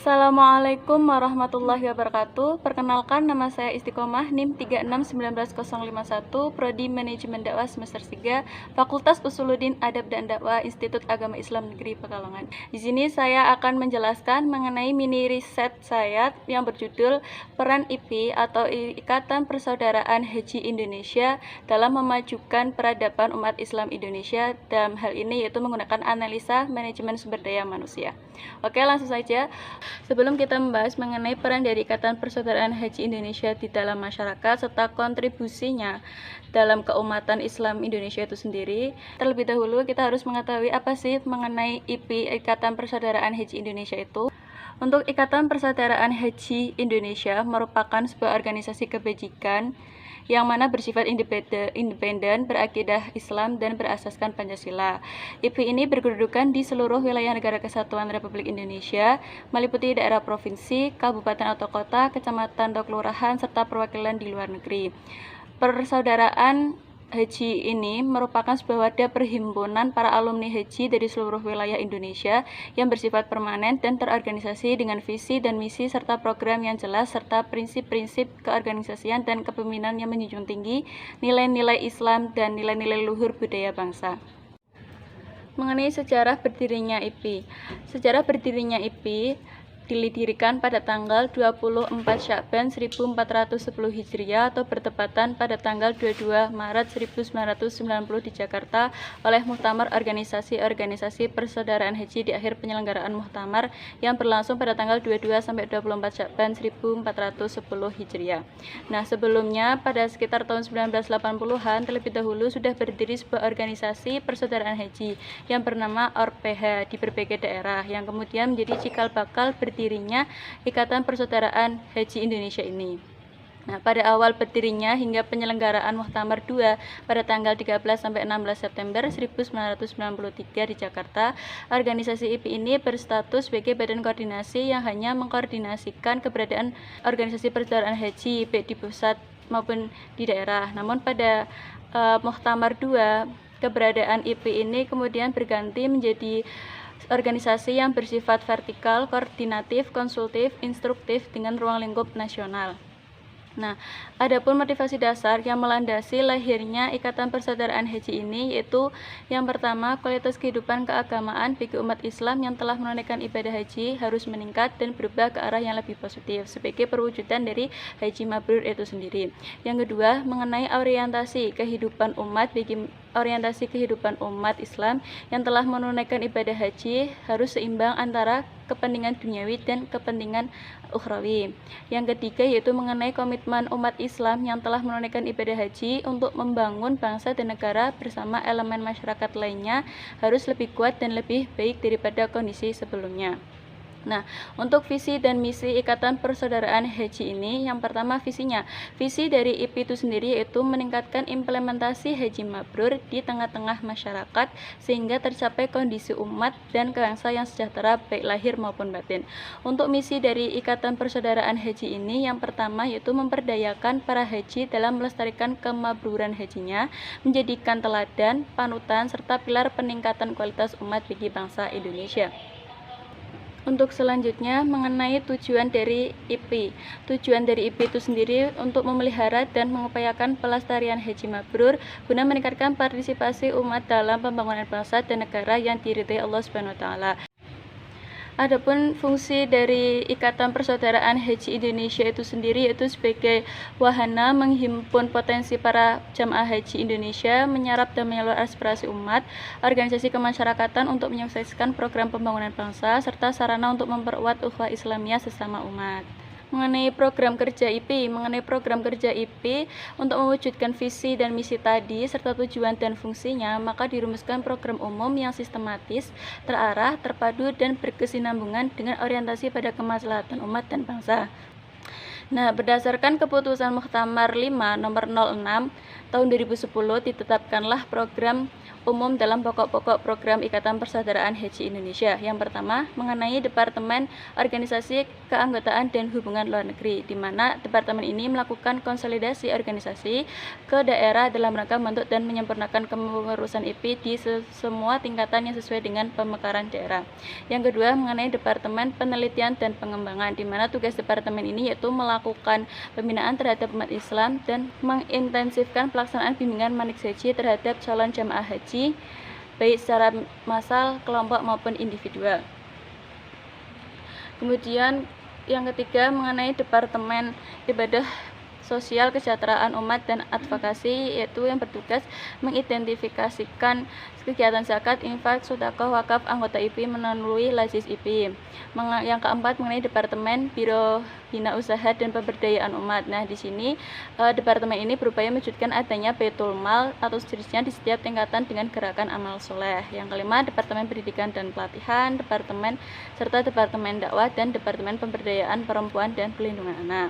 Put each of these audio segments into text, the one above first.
Assalamualaikum warahmatullahi wabarakatuh. Perkenalkan, nama saya Istiqomah, NIM 3619051, Prodi Manajemen Dakwah semester 3, Fakultas Usuluddin Adab dan Dakwah, Institut Agama Islam Negeri Pekalongan. Di sini saya akan menjelaskan mengenai mini riset saya yang berjudul Peran IP atau Ikatan Persaudaraan Haji Indonesia dalam memajukan peradaban umat Islam Indonesia. Dalam hal ini yaitu menggunakan analisa manajemen sumber daya manusia. Oke, langsung saja. Sebelum kita membahas mengenai peran dari Ikatan Persaudaraan Haji Indonesia di dalam masyarakat serta kontribusinya dalam keumatan Islam Indonesia itu sendiri, terlebih dahulu kita harus mengetahui apa sih mengenai IP, Ikatan Persaudaraan Haji Indonesia itu. Untuk Ikatan Persaudaraan Haji Indonesia merupakan sebuah organisasi kebajikan yang mana bersifat independen, berakidah Islam, dan berasaskan Pancasila. IP ini berkedudukan di seluruh wilayah Negara Kesatuan Republik Indonesia, meliputi daerah provinsi, kabupaten atau kota, kecamatan atau kelurahan, serta perwakilan di luar negeri. Persaudaraan Haji ini merupakan sebuah wadah perhimpunan para alumni haji dari seluruh wilayah Indonesia yang bersifat permanen dan terorganisasi dengan visi dan misi serta program yang jelas serta prinsip-prinsip keorganisasian dan kepemimpinan yang menjunjung tinggi nilai-nilai Islam dan nilai-nilai luhur budaya bangsa. Mengenai sejarah berdirinya IP. Sejarah berdirinya IP didirikan pada tanggal 24 Sya'ban 1410 Hijriah atau bertepatan pada tanggal 22 Maret 1990 di Jakarta oleh Muktamar Organisasi-Organisasi Persaudaraan Haji di akhir penyelenggaraan Muktamar yang berlangsung pada tanggal 22 sampai 24 Sya'ban 1410 Hijriah. Nah, sebelumnya pada sekitar tahun 1980-an terlebih dahulu sudah berdiri sebuah organisasi persaudaraan haji yang bernama ORPH di berbagai daerah yang kemudian menjadi cikal bakal berdirinya Ikatan Persaudaraan Haji Indonesia ini. Nah, pada awal berdirinya hingga penyelenggaraan Muktamar 2 pada tanggal 13 sampai 16 September 1993 di Jakarta, organisasi IP ini berstatus sebagai badan koordinasi yang hanya mengkoordinasikan keberadaan organisasi persaudaraan haji baik di pusat maupun di daerah. Namun pada Muktamar 2, keberadaan IP ini kemudian berganti menjadi organisasi yang bersifat vertikal, koordinatif, konsultif, instruktif dengan ruang lingkup nasional. Nah, adapun motivasi dasar yang melandasi lahirnya Ikatan Persaudaraan Haji ini yaitu yang pertama, kualitas kehidupan keagamaan bagi umat Islam yang telah menunaikan ibadah haji harus meningkat dan berubah ke arah yang lebih positif sebagai perwujudan dari haji mabrur itu sendiri. Yang kedua, mengenai orientasi kehidupan umat Islam yang telah menunaikan ibadah haji harus seimbang antara kepentingan duniawi dan kepentingan ukhrawi. Yang ketiga yaitu mengenai komitmen umat Islam yang telah menunaikan ibadah haji untuk membangun bangsa dan negara bersama elemen masyarakat lainnya harus lebih kuat dan lebih baik daripada kondisi sebelumnya. Nah, untuk visi dan misi Ikatan Persaudaraan Haji ini, yang pertama visinya. Visi dari IP itu sendiri yaitu meningkatkan implementasi haji mabrur di tengah-tengah masyarakat sehingga tercapai kondisi umat dan bangsa yang sejahtera baik lahir maupun batin. Untuk misi dari Ikatan Persaudaraan Haji ini, yang pertama yaitu memperdayakan para haji dalam melestarikan kemabruran hajinya, menjadikan teladan, panutan, serta pilar peningkatan kualitas umat bagi bangsa Indonesia. Untuk selanjutnya mengenai tujuan dari IP. Tujuan dari IP itu sendiri untuk memelihara dan mengupayakan pelestarian haji mabrur guna meningkatkan partisipasi umat dalam pembangunan bangsa dan negara yang diridhai Allah Subhanahu wa taala. Adapun fungsi dari Ikatan Persaudaraan Haji Indonesia itu sendiri yaitu sebagai wahana menghimpun potensi para jamaah haji Indonesia, menyerap dan menyalurkan aspirasi umat, organisasi kemasyarakatan untuk menyukseskan program pembangunan bangsa, serta sarana untuk memperkuat ukhuwah Islamiyah sesama umat. Mengenai program kerja IP untuk mewujudkan visi dan misi tadi serta tujuan dan fungsinya, maka dirumuskan program umum yang sistematis, terarah, terpadu, dan berkesinambungan dengan orientasi pada kemaslahatan umat dan bangsa. Nah, berdasarkan keputusan Muktamar 5 nomor 06 tahun 2010 ditetapkanlah program umum dalam pokok-pokok program Ikatan Persaudaraan Haji Indonesia. Yang pertama, mengenai Departemen Organisasi Keanggotaan dan Hubungan Luar Negeri, di mana departemen ini melakukan konsolidasi organisasi ke daerah dalam rangka membentuk dan menyempurnakan kepengurusan IP di semua tingkatan yang sesuai dengan pemekaran daerah. Yang kedua, mengenai Departemen Penelitian dan Pengembangan, di mana tugas departemen ini yaitu melakukan pembinaan terhadap umat Islam dan mengintensifkan pelaksanaan bimbingan manhaj haji terhadap calon jamaah haji baik secara massal, kelompok maupun individual. Kemudian yang ketiga, mengenai Departemen Ibadah Sosial, Kesejahteraan Umat dan Advokasi, yaitu yang bertugas mengidentifikasikan kegiatan zakat, infak, sedekah, wakaf anggota IP melalui lazis IP. Yang keempat, mengenai Departemen Biro Bina Usaha dan Pemberdayaan Umat. Nah, di sini departemen ini berupaya mewujudkan adanya Baitul Mal atau sejenisnya di setiap tingkatan dengan gerakan amal soleh. Yang kelima, Departemen Pendidikan dan Pelatihan, serta Departemen Dakwah dan Departemen Pemberdayaan Perempuan dan Pelindungan Anak.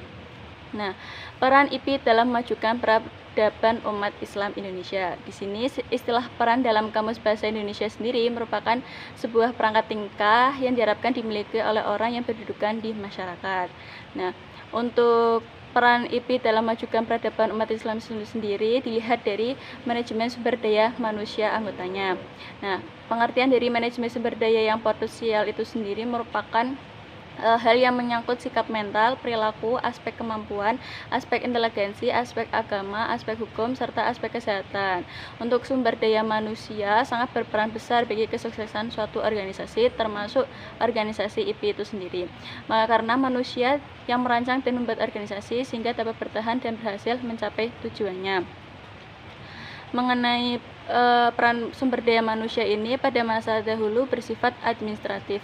Nah, peran IP dalam memajukan peradaban umat Islam Indonesia. Di sini istilah peran dalam Kamus Bahasa Indonesia sendiri merupakan sebuah perangkat tingkah yang diharapkan dimiliki oleh orang yang berkedudukan di masyarakat. Nah, untuk peran IP dalam memajukan peradaban umat Islam sendiri dilihat dari manajemen sumber daya manusia anggotanya. Nah, pengertian dari manajemen sumber daya yang potensial itu sendiri merupakan hal yang menyangkut sikap mental, perilaku, aspek kemampuan, aspek inteligensi, aspek agama, aspek hukum, serta aspek kesehatan. Untuk sumber daya manusia sangat berperan besar bagi kesuksesan suatu organisasi, termasuk organisasi IP itu sendiri. Karena manusia yang merancang dan membuat organisasi sehingga dapat bertahan dan berhasil mencapai tujuannya. Mengenai peran sumber daya manusia ini pada masa dahulu bersifat administratif,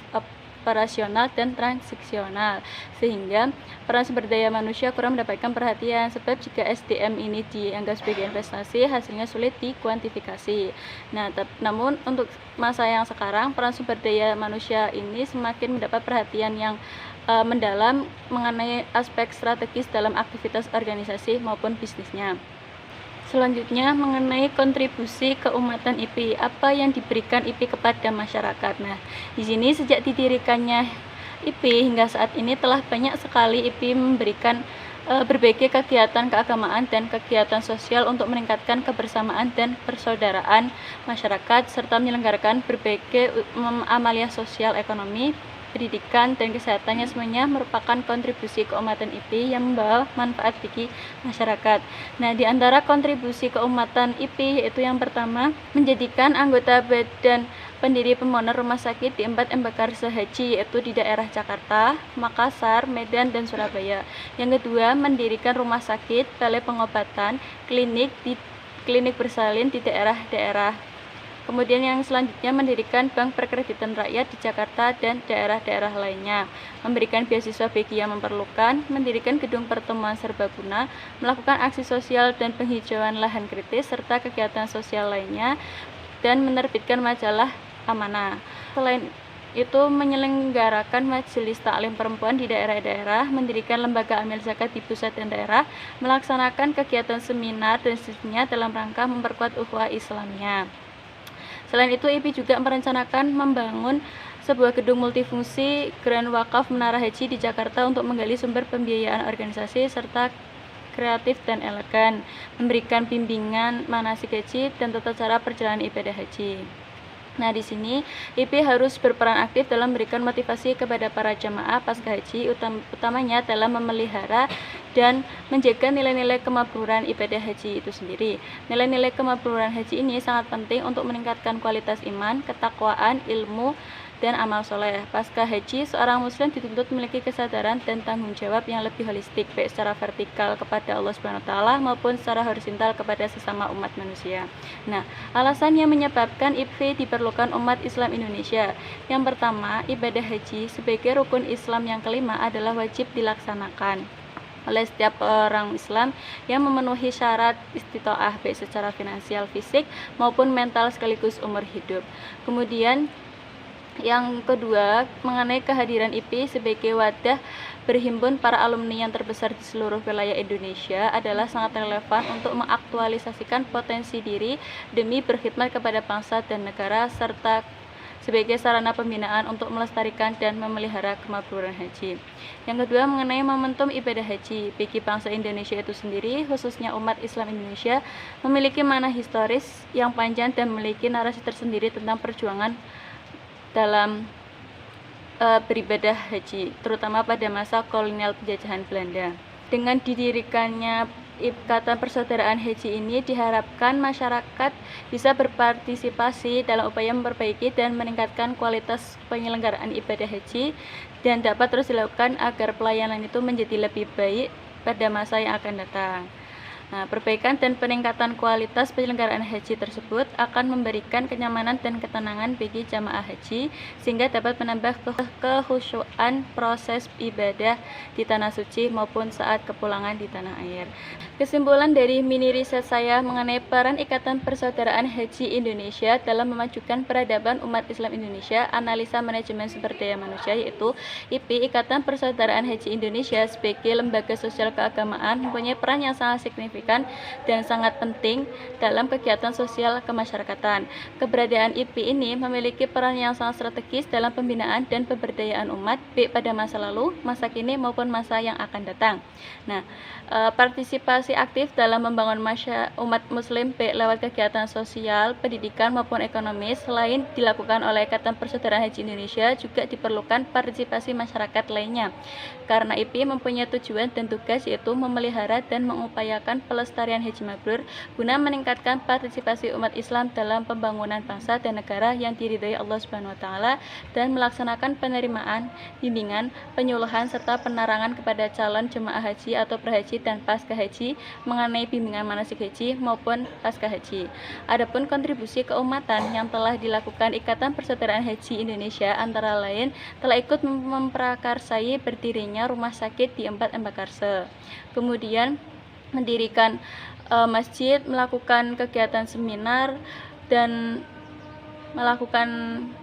operasional dan transaksional, sehingga peran sumber daya manusia kurang mendapatkan perhatian, sebab jika SDM ini dianggap sebagai investasi, hasilnya sulit dikuantifikasi. Nah, namun untuk masa yang sekarang, peran sumber daya manusia ini semakin mendapat perhatian yang mendalam mengenai aspek strategis dalam aktivitas organisasi maupun bisnisnya. Selanjutnya, mengenai kontribusi keumatan IP, apa yang diberikan IP kepada masyarakat. Nah, di sini sejak didirikannya IP hingga saat ini telah banyak sekali IP memberikan berbagai kegiatan keagamaan dan kegiatan sosial untuk meningkatkan kebersamaan dan persaudaraan masyarakat serta menyelenggarakan berbagai amalia sosial, ekonomi, pendidikan, dan kesehatannya semuanya merupakan kontribusi keumatan IP yang membawa manfaat bagi masyarakat. Nah, di antara kontribusi keumatan IP yaitu yang pertama, menjadikan anggota badan pendiri pembangunan rumah sakit di 4 embarkasi haji yaitu di daerah Jakarta, Makassar, Medan, dan Surabaya. Yang kedua, mendirikan rumah sakit, balai pengobatan, klinik bersalin di daerah-daerah. Kemudian yang selanjutnya, mendirikan bank perkreditan rakyat di Jakarta dan daerah-daerah lainnya, memberikan beasiswa bagi yang memerlukan, mendirikan gedung pertemuan serbaguna, melakukan aksi sosial dan penghijauan lahan kritis, serta kegiatan sosial lainnya, dan menerbitkan majalah amanah. Selain itu, menyelenggarakan majelis taklim perempuan di daerah-daerah, mendirikan lembaga amil zakat di pusat dan daerah, melaksanakan kegiatan seminar dan seterusnya dalam rangka memperkuat ukhuwah Islamnya. Selain itu, IP juga merencanakan membangun sebuah gedung multifungsi Grand Wakaf Menara Haji di Jakarta untuk menggali sumber pembiayaan organisasi serta kreatif dan elegan, memberikan bimbingan manasik haji dan tata cara perjalanan ibadah haji. Nah, di sini IP harus berperan aktif dalam memberikan motivasi kepada para jamaah pasca haji, utamanya dalam memelihara dan menjaga nilai-nilai kemakburan ibadah haji itu sendiri. Nilai-nilai kemakburan haji ini sangat penting untuk meningkatkan kualitas iman, ketakwaan, ilmu, dan amal soleh. Pasca haji, seorang muslim dituntut memiliki kesadaran dan tanggung jawab yang lebih holistik, baik secara vertikal kepada Allah SWT maupun secara horizontal kepada sesama umat manusia. Nah, alasan yang menyebabkan IP diperlukan umat Islam Indonesia. Yang pertama, ibadah haji sebagai rukun Islam yang kelima adalah wajib dilaksanakan oleh setiap orang Islam yang memenuhi syarat istitoah, baik secara finansial, fisik maupun mental sekaligus umur hidup. Kemudian Yang kedua, mengenai kehadiran IP sebagai wadah berhimpun para alumni yang terbesar di seluruh wilayah Indonesia adalah sangat relevan untuk mengaktualisasikan potensi diri demi berkhidmat kepada bangsa dan negara, serta sebagai sarana pembinaan untuk melestarikan dan memelihara kemakmuran haji. Yang kedua, mengenai momentum ibadah haji bagi bangsa Indonesia itu sendiri, khususnya umat Islam Indonesia, memiliki makna historis yang panjang dan memiliki narasi tersendiri tentang perjuangan dalam beribadah haji, terutama pada masa kolonial penjajahan Belanda. Dengan didirikannya Ikatan Persaudaraan Haji ini diharapkan masyarakat bisa berpartisipasi dalam upaya memperbaiki dan meningkatkan kualitas penyelenggaraan ibadah haji dan dapat terus dilakukan agar pelayanan itu menjadi lebih baik pada masa yang akan datang. Nah, perbaikan dan peningkatan kualitas penyelenggaraan haji tersebut akan memberikan kenyamanan dan ketenangan bagi jamaah haji sehingga dapat menambah kekhusyuan proses ibadah di tanah suci maupun saat kepulangan di tanah air. Kesimpulan dari mini riset saya mengenai peran Ikatan Persaudaraan Haji Indonesia dalam memajukan peradaban umat Islam Indonesia, analisa manajemen sumber daya manusia, yaitu IP Ikatan Persaudaraan Haji Indonesia sebagai lembaga sosial keagamaan mempunyai peran yang sangat signifikan dan sangat penting dalam kegiatan sosial kemasyarakatan. Keberadaan IP ini memiliki peran yang sangat strategis dalam pembinaan dan pemberdayaan umat baik pada masa lalu, masa kini maupun masa yang akan datang. Nah, partisipasi aktif dalam membangun umat muslim baik lewat kegiatan sosial, pendidikan maupun ekonomis selain dilakukan oleh Ikatan Persaudaraan Haji Indonesia, juga diperlukan partisipasi masyarakat lainnya karena IP mempunyai tujuan dan tugas yaitu memelihara dan mengupayakan pelestarian haji mabrur guna meningkatkan partisipasi umat Islam dalam pembangunan bangsa dan negara yang diridhai Allah Subhanahu wa taala dan melaksanakan penerimaan, bimbingan, penyuluhan serta penerangan kepada calon jemaah haji atau prahaji dan pasca haji mengenai bimbingan manasik haji maupun pasca haji. Adapun kontribusi keumatan yang telah dilakukan Ikatan Persaudaraan Haji Indonesia antara lain telah ikut memprakarsai berdirinya rumah sakit di 4 Embakarse. Kemudian mendirikan masjid, melakukan kegiatan seminar dan melakukan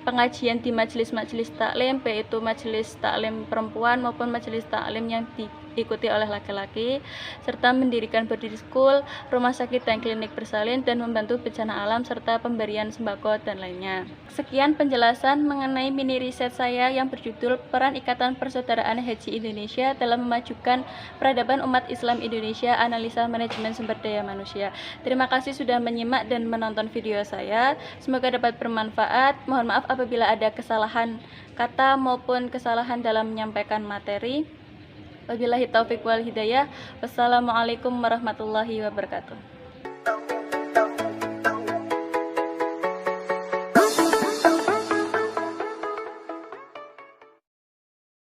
pengajian di majelis-majelis taklim, yaitu majelis taklim perempuan maupun majelis taklim yang diikuti oleh laki-laki, serta mendirikan boarding school, rumah sakit dan klinik bersalin, dan membantu bencana alam serta pemberian sembako dan lainnya. Sekian penjelasan mengenai mini riset saya yang berjudul Peran Ikatan Persaudaraan Haji Indonesia dalam memajukan peradaban umat Islam Indonesia, analisa manajemen sumber daya manusia. Terima kasih sudah menyimak dan menonton video saya. Semoga dapat bermanfaat. Mohon maaf apabila ada kesalahan kata maupun kesalahan dalam menyampaikan materi. Wabillahi taufiq wal hidayah. Wassalamualaikum warahmatullahi wabarakatuh.